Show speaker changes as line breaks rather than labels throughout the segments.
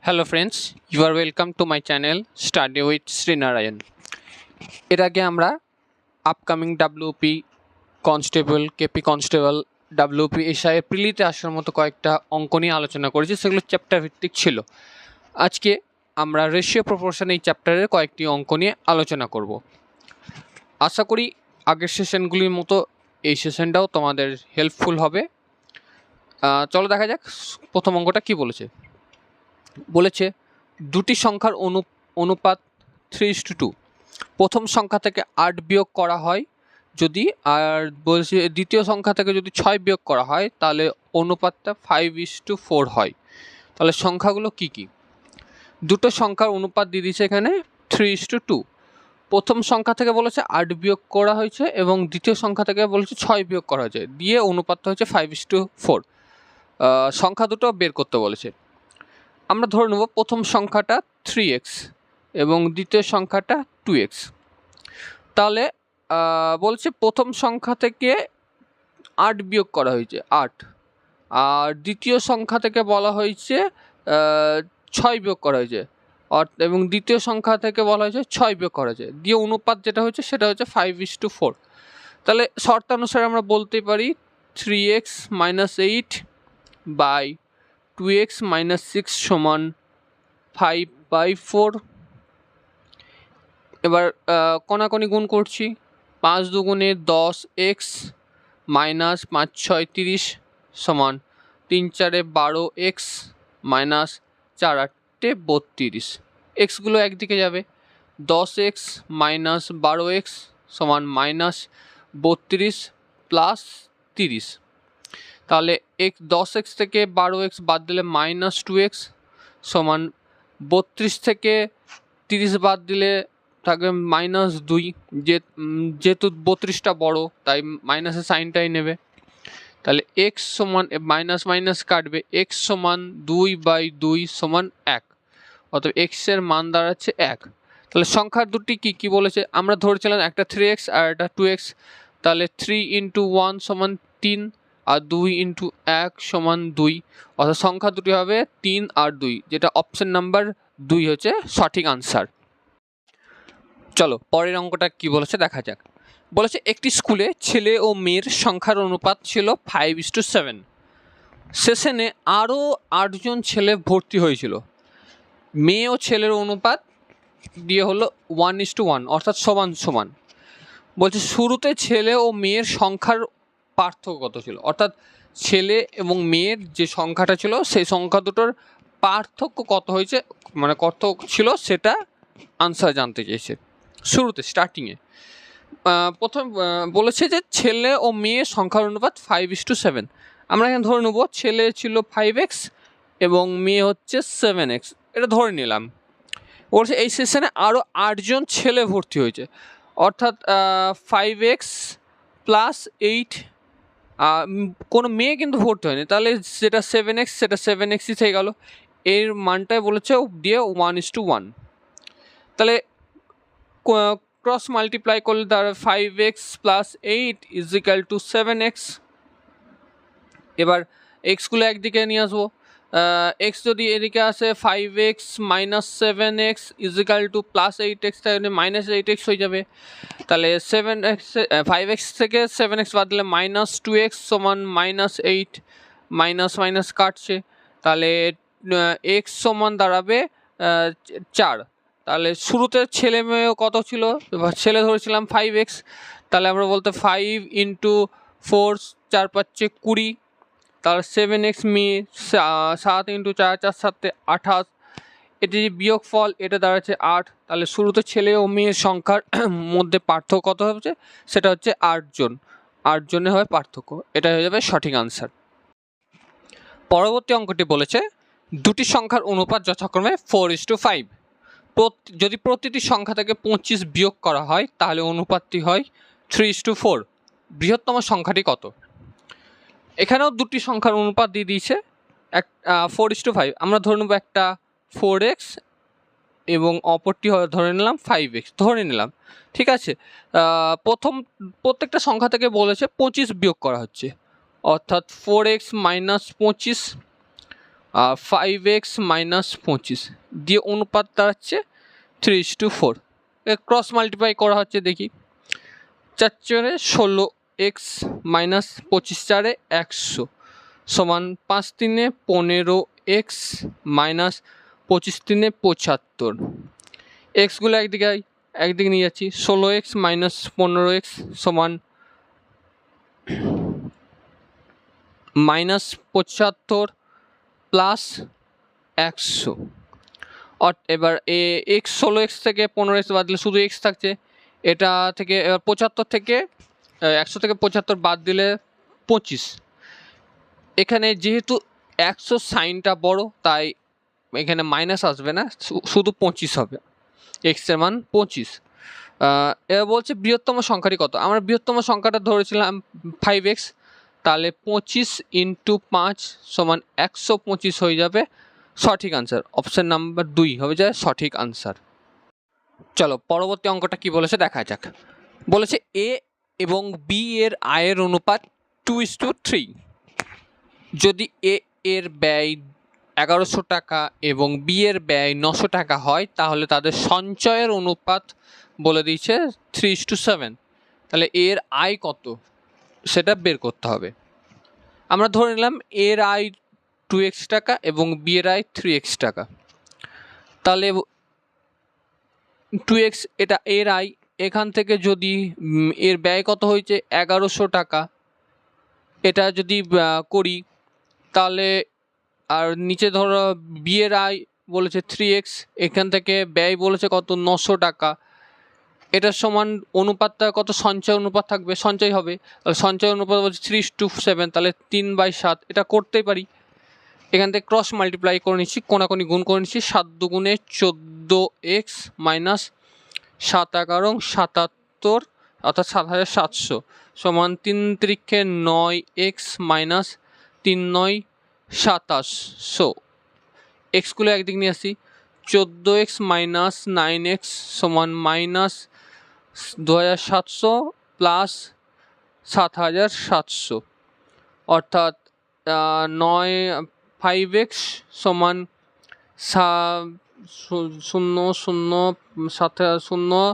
Hello friends, you are welcome to my channel study with Srinarayan. এর আগে আমরা upcoming WP constable, KP constable, WP SI প্রিলিতে আসার মতো কয়েকটা অঙ্ক নিয়ে আলোচনা করেছি, সেগুলো চ্যাপ্টার ভিত্তিক ছিল। আজকে আমরা রেশিও প্রপোর্শন এই চ্যাপ্টারের কয়েকটি অঙ্ক নিয়ে আলোচনা করব। আশা করি আগের সেশনগুলির মতো এই সেশনটাও তোমাদের হেল্পফুল হবে। চলো দেখা যাক প্রথম অঙ্কটা কি বলেছে দুটি সংখ্যার অনুপাত 3:2। প্রথম সংখ্যা থেকে 8 বিয়োগ করা হয় যদি, আর বলছে দ্বিতীয় সংখ্যা থেকে যদি 6 বিয়োগ করা হয় তাহলে অনুপাতটা 5:4 হয়। তাহলে সংখ্যাগুলো কি কি? দুটো সংখ্যার অনুপাত দিয়ে দিয়েছে এখানে 3:2। প্রথম সংখ্যা থেকে বলেছে 8 বিয়োগ করা হয়েছে এবং দ্বিতীয় সংখ্যা থেকে বলেছে 6 বিয়োগ করা হয়েছে, দিয়ে অনুপাতটা হচ্ছে 5:4। সংখ্যা দুটো বের করতে বলেছে। আমরা ধরে নেব প্রথম সংখ্যাটা 3x এবং দ্বিতীয় সংখ্যাটা 2x। তাহলে বলছে প্রথম সংখ্যা থেকে 8 বিয়োগ করা হয়েছে 8, আর দ্বিতীয় সংখ্যা থেকে বলা হয়েছে 6 বিয়োগ করা হয়েছে, এবং দ্বিতীয় সংখ্যা থেকে বলা হয়েছে 6 বিয়োগ করা হয়েছে, দিয়ে অনুপাত যেটা হচ্ছে সেটা হচ্ছে 5:4। তাহলে শর্তানুসারে আমরা বলতে পারি 3x - 8 বাই 2x - 6 সমান 5/4। এবার কোনাকুনি গুণ করছি, 5 দুগুণে 10x মাইনাস 5 6 30 সমান 3 4 12x মাইনাস 4 8 32। এক্সগুলো একদিকে যাবে, 10x মাইনাস 12x সমান মাইনাস 32 প্লাস 30। তাহলে 10x থেকে 12x বাদ দিলে মাইনাস 2x সমান 32 থেকে 30 বাদ দিলে থাকবে -2। যেহেতু 32টা বড় তাই মাইনাসের সাইনটাই নেবে। তাহলে এক্স সমান মাইনাস মাইনাস কাটবে, এক্স সমান 2/2 সমান 1, অর্থাৎ এক্সের মান দাঁড়াচ্ছে 1। তাহলে সংখ্যার দুটি কী কী বলেছে? আমরা ধরেছিলাম একটা 3x আর একটা 2x। তাহলে 3 × 1 সমান 3 আর 2 × 1 সমান 2, অর্থাৎ সংখ্যা দুটি হবে 3 আর 2, যেটা অপশন নাম্বার 2 হচ্ছে সঠিক আনসার। চলো পরের অঙ্কটা কি বলেছে দেখা যাক। বলেছে একটি স্কুলে ছেলে ও মেয়ের সংখ্যার অনুপাত ছিল 5:7। সেশনে আরও 8 জন ছেলে ভর্তি হয়েছিল। মেয়ে ও ছেলের অনুপাত দিয়ে হলো 1:1, অর্থাৎ সমান সমান। বলছে শুরুতে ছেলে ও মেয়ের সংখ্যার পার্থক্য কত ছিল, অর্থাৎ ছেলে এবং মেয়ের যে সংখ্যাটা ছিল সেই সংখ্যা দুটোর পার্থক্য কত হয়েছে, মানে কত ছিল সেটা আনসার জানতে চেয়েছে। শুরুতে স্টার্টিংয়ে প্রথম বলেছে যে ছেলে ও মেয়ের সংখ্যার অনুপাত 5:7। আমরা এখানে ধরে নেব ছেলে ছিল 5x এবং মেয়ে হচ্ছে 7x, এটা ধরে নিলাম। বলছে এই সেশনে আরও 8 জন ছেলে ভর্তি হয়েছে, অর্থাৎ 5x প্লাস 8, কোনো মেয়ে কিন্তু ভর্তি হয়নি, তাহলে যেটা 7x সেটা 7xই থেকে গেল। এর মানটাই বলেছে দিয়ে 1:1। তাহলে ক্রস মাল্টিপ্লাই করলে তার 5x প্লাস 8 = 7x। এবার এক্সগুলো একদিকে নিয়ে আসবো, এক্স যদি এদিকে আসে 5x - 7x = প্লাস 8x, তাহলে -8x হয়ে যাবে। তাহলে 5x থেকে 7x বাদ দিলে -2x সমান -8, মাইনাস মাইনাস কাটছে, তাহলে x সমান দাঁড়াবে 4। তাহলে শুরুতে ছেলে মেয়ে কত ছিল, ছেলে ধরেছিলাম 5x, তাহলে আমরা বলতে 5 × 4 4 5 20, তাহলে 7x মেয়ে 7 × 4 4 7 28, এটি যে বিয়োগ ফল এটা দাঁড়াচ্ছে 8। তাহলে শুরুতে ছেলে ও মেয়ের সংখ্যার মধ্যে পার্থক্য কত হচ্ছে, সেটা হচ্ছে 8 জন, 8 জনের হয় পার্থক্য, এটা হয়ে যাবে সঠিক আনসার। পরবর্তী অঙ্কটি বলেছে দুটি সংখ্যার অনুপাত যথাক্রমে 4:5। যদি প্রতিটি সংখ্যা থেকে 25 বিয়োগ করা হয় তাহলে অনুপাতটি হয় 3:4। বৃহত্তম সংখ্যাটি কত? এখানেও দুটি সংখ্যার অনুপাত দিয়ে দিয়েছে 4:5। আমরা ধরে নেব একটা 4x এবং অপরটি ধরে নিলাম 5x, ধরে নিলাম, ঠিক আছে। প্রত্যেকটা সংখ্যা থেকে বলেছে 25 বিয়োগ করা হচ্ছে, অর্থাৎ 4x - 25 5x মাইনাস 25 দিয়ে অনুপাত দাঁড়াচ্ছে 3:4। ক্রস মাল্টিপ্লাই করা হচ্ছে, দেখি 4 4 16x মাইনাস 25 4 100 সমান 5 3 15x মাইনাস 25 3 75। এক্সগুলো একদিকে নিয়ে যাচ্ছি। 16x মাইনাস 15x সমান মাইনাস 75 প্লাস 100। এবার এক্স 16x থেকে 15x বাদ দিলে শুধু এক্স থাকছে। এটা থেকে এবার 75 থেকে 100 থেকে 75 বাদ দিলে 25। এখানে যেহেতু 100 সাইনটা বড় তাই এখানে মাইনাস আসবে না, শুধু 25 হবে। এক্সের মান 25। এবার বলছে বৃহত্তম সংখ্যাটি কত। আমরা বৃহত্তম সংখ্যাটা ধরেছিলাম 5x, তাহলে 25 × 5 সমান 125 হয়ে যাবে সঠিক আনসার। অপশান নাম্বার 2 হবে যায় সঠিক আনসার। চলো পরবর্তী অঙ্কটা কি বলেছে দেখা যাক। বলেছে এ এবং বি এর আয়ের অনুপাত 2:3। যদি এ এর ব্যয় 1100 টাকা এবং বি এর ব্যয় 900 টাকা হয় তাহলে তাদের সঞ্চয়ের অনুপাত বলে দিয়েছে 3:7। তাহলে এর আয় কত সেটা বের করতে হবে। আমরা ধরে নিলাম এর আয় 2x টাকা এবং বি এর আয় 3x টাকা। তাহলে 2x এটা এর আয়, এখান থেকে যদি এর ব্যয় কত হয়েছে 1100 টাকা এটা যদি করি তাহলে, আর নিচে ধরো বি এর আয় বলেছে 3x, এখান থেকে ব্যয় বলেছে কত 900 টাকা। এটার সমান অনুপাতটা কত, সঞ্চয় অনুপাত থাকবে, সঞ্চয় হবে। সঞ্চয় অনুপাত বলছে 3:7, তাহলে 3/7। এটা করতেই পারি, এখান থেকে ক্রস মাল্টিপ্লাই করে নিচ্ছি, কোনাকুনি গুণ করে নিচ্ছি। 7 2 14x মাইনাস 7 11 77 অর্থাৎ 7700 সমান 3 3 9x মাইনাস 3 9 2700। এক্সগুলো একদিক নিয়ে আসি। 14x মাইনাস 9x সমান মাইনাস 2700 প্লাস 7700 অর্থাৎ 5x সমান 0 0 7 0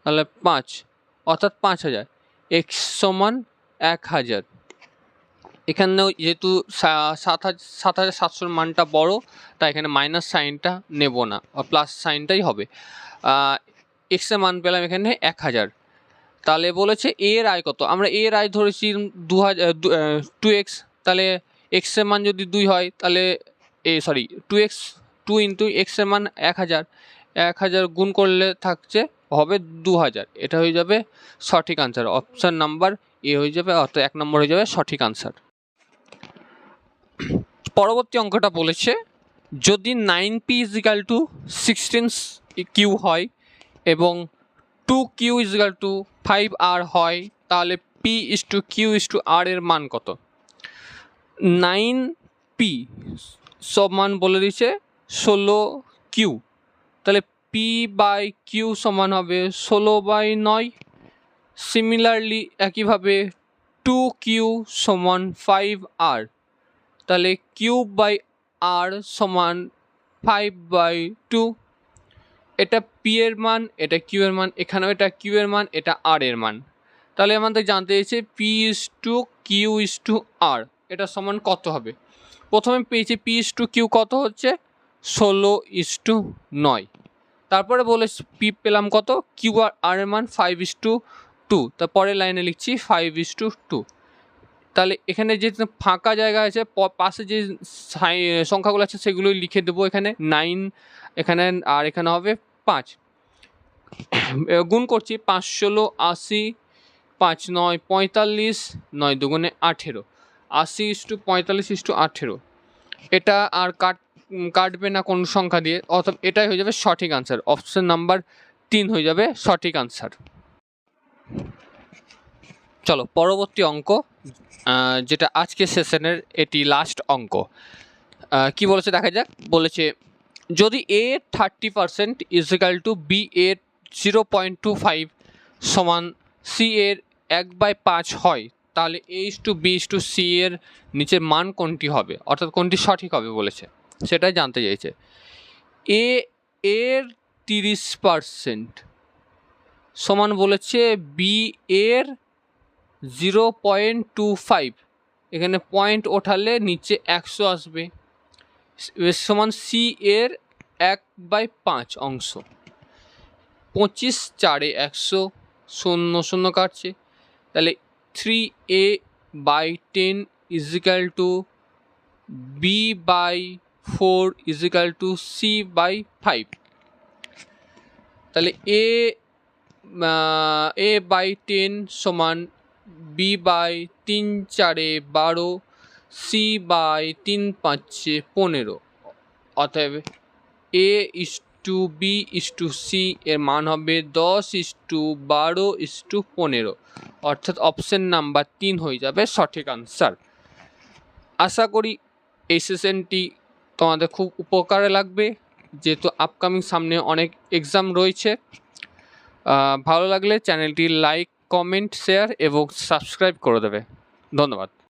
তাহলে 5 অর্থাৎ 5000। এক্স সমান 1000। এখানেও যেহেতু 7700 মানটা বড় তাই এখানে মাইনাস সাইনটা নেব না, প্লাস সাইনটাই হবে। এক্সের মান পেলাম এখানে 1000। তাহলে বলেছে এর আয় কত। আমরা এর আয় ধরেছি 2x, তাহলে এক্সের মান যদি 2 হয় তাহলে 2x 2 × এক্সের মান 1000, 1000 গুণ করলে থাকছে হবে 2000। এটা হয়ে যাবে সঠিক আনসার। অপশান নাম্বার এ হয়ে যাবে, অর্থাৎ 1 নম্বর হয়ে যাবে সঠিক আনসার। পরবর্তী অঙ্কটা বলেছে যদি 9p = 16q হয় এবং 2q = 5r হয় তাহলে p/q/r এর মান কত। 9p সমান বলে দিচ্ছে 16q, তাহলে p/q সমান হবে 16/9। সিমিলারলি একইভাবে 2q সমান 5r, তাহলে q/r সমান 5/2। এটা p এর মান, এটা q এর মান, এখানেও এটা q এর মান, এটা r এর মান। তাহলে আমাদের জানতে চাইছে p/q/r এটা সমান কত হবে। প্রথমে পেয়েছি p/q কত হচ্ছে 16:9। তারপরে বলে p পেলাম কত, q আর r এর মান 5:2। তারপরে লাইনে লিখছি 5:2। তাহলে এখানে যে ফাঁকা জায়গা আছে পাশে যে সংখ্যাগুলো আছে সেগুলোই লিখে দেবো। এখানে 9 এখানে, আর এখানে হবে 5। গুণ করছি 5 16 80, 5 9 45, 9 2 18, 80:45:18। এটা আর কাটবে না কোন সংখ্যা দিয়ে, অর্থাৎ এটাই হয়ে যাবে সঠিক আনসার। অপশন নাম্বার 3 হয়ে যাবে সঠিক আনসার। চলো পরবর্তী অঙ্ক, যেটা আজকে সেশনের এটি লাস্ট অঙ্ক। কি বলেছে দেখা যাক। বলেছে যদি a 30% = b এর 0.25 সমান c এর 1/5 হয় তাহলে a/b/c এর নিচের মান কোনটি হবে, অর্থাৎ কোনটি সঠিক হবে বলেছে। সেটাই জানতে চাইছে। এ এর 30% সমান বলেছে বি এর 0.25, এখানে পয়েন্ট ওঠালে নিচে 100 আসবে, সমান সি এর 1/5 অংশ। 25 4 100, 0 0 কাটছে, তাহলে 3a/10 = b/4 = c/5। তাহলে a/10 সমান b/3 4 12, c/3 5 15। অতএব a/b/c এর মান হবে 10:12:15, অর্থাৎ অপশন নাম্বার 3 হয়ে যাবে সঠিক আনসার। আশা করি এই সেশনটি তোমাদের খুব উপকারে লাগবে, যেহেতু আপকামিং সামনে অনেক এক্সাম রয়েছে। ভালো লাগলে চ্যানেলটি লাইক, কমেন্ট, শেয়ার এবং সাবস্ক্রাইব করে দেবে। ধন্যবাদ।